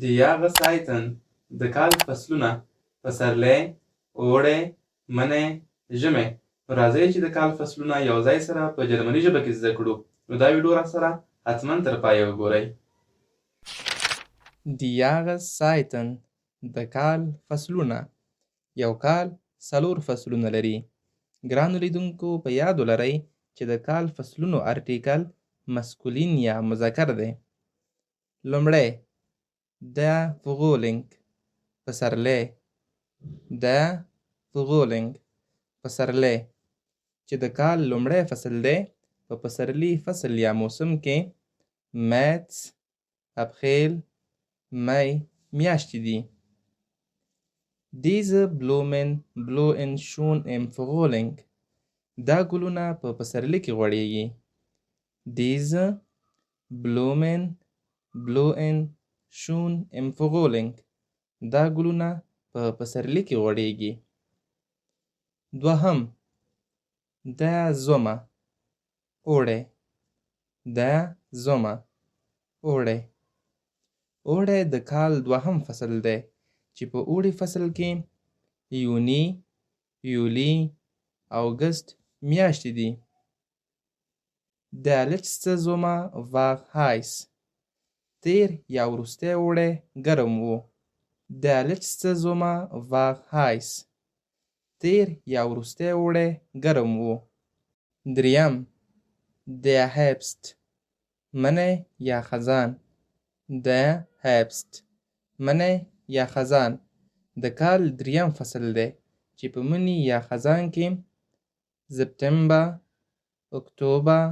Die Jahreszeiten د کال فصلونه پسرلی، اوړی، منی، ژمی. نو راځئ چې د کال فصلونه یو ځای سره په جرمني ژبه کې زده کړو. نو دا ویډیو را سره حتما تر پایه وګورئ. Die Jahreszeiten د کال فصلونه. یو کال 4 فصلونه لري. ګرانو لیدونکو په یاد ولرئ چې د کال فصلونو ارټیکل مسکولین یا مذکر دی. لومړی Der Frühling پسرلی. Der Frühling پسرلی چې د کال لومړی فصل دی. په پسرلي فصل یا موسم کې مارچ، اپریل، می میاشتې دي. Diese Blumen blühen schon im Frühling. دا ګلونه په پسرلي کې غوړېږي. Diese Blumen blühen schon im Frühling. دا ګلونه په پسرلي کې غوړېږي. دوهم Der Sommer اوړی. Der Sommer اوړی. اوړی د کال دوهم فصل دی چې په اوړي فصل کې یوني، یولي، اوګست میاشتې دي. Der letzte Sommer war heiß. تیر یا وروستی اوړی ګرم و. Der letzte Sommer war heiß. تیر یا وروستی اوړی ګرم و. دریم Der Herbst منی یا خزان. Der Herbst منی یا خزان د کال دریم فصل دی چې په مني یا خزان کې سپتمبر، اکتوبر،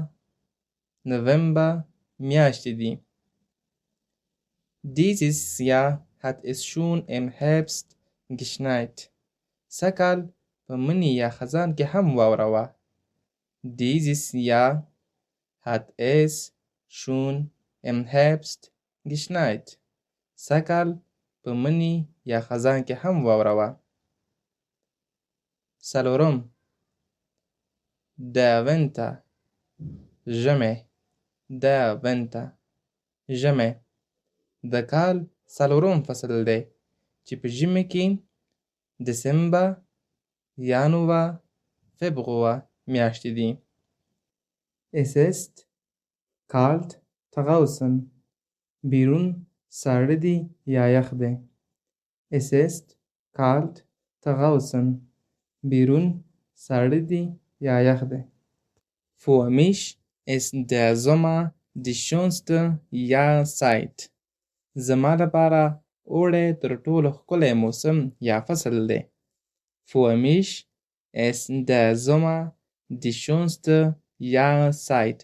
نومبر میاشتې دي. Dieses Jahr hat es schon im Herbst geschneit. سږکال په مني یا خزان کې هم واوره وه. Dieses Jahr hat es schon im Herbst geschneit. سږکال په مني یا خزان کې هم واوره وه. څلورم Der Winter ژمی. Der Winter ژمی د کال څلورم فصل دی چې په ژمي کې دسمبر، یانور، فبروار میاشتې دي. Es ist kalt draußen. بیرون ساړه دی یا یخ دی. Es ist kalt draußen. بیرون ساړه دی یا یخ دی. Für mich ist der Sommer die schönste Jahreszeit. زما لپاره اوړی تر ټولو ښکلی موسم یا فصل دی. Für mich ist der Sommer die schönste Jahreszeit.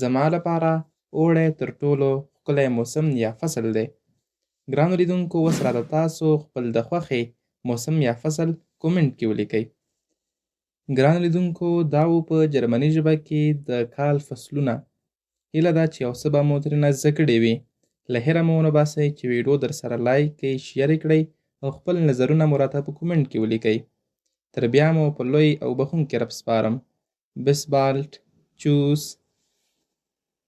زما لپاره اوړی تر ټولو ښکلی موسم یا فصل دی. ګرانو لیدونکو اوس راته تاسو خپل د خوښې موسم یا فصل کومنټ کې ولیکئ. ګرانو لیدونکو دا و په جرمني ژبه کې د کال فصلونه. هیله ده چې یو څه به مو ترېنه زده کړي وي. له هیره مو ونه باسئ چې ویډیو در سره لایک کړئ، شیر کړئ او خپل نظرونه مو راته په کومنټ کې ولیکئ. تر بیا مو په لوی او بخښونکي رب سپارم. Bis bald. Tschüss.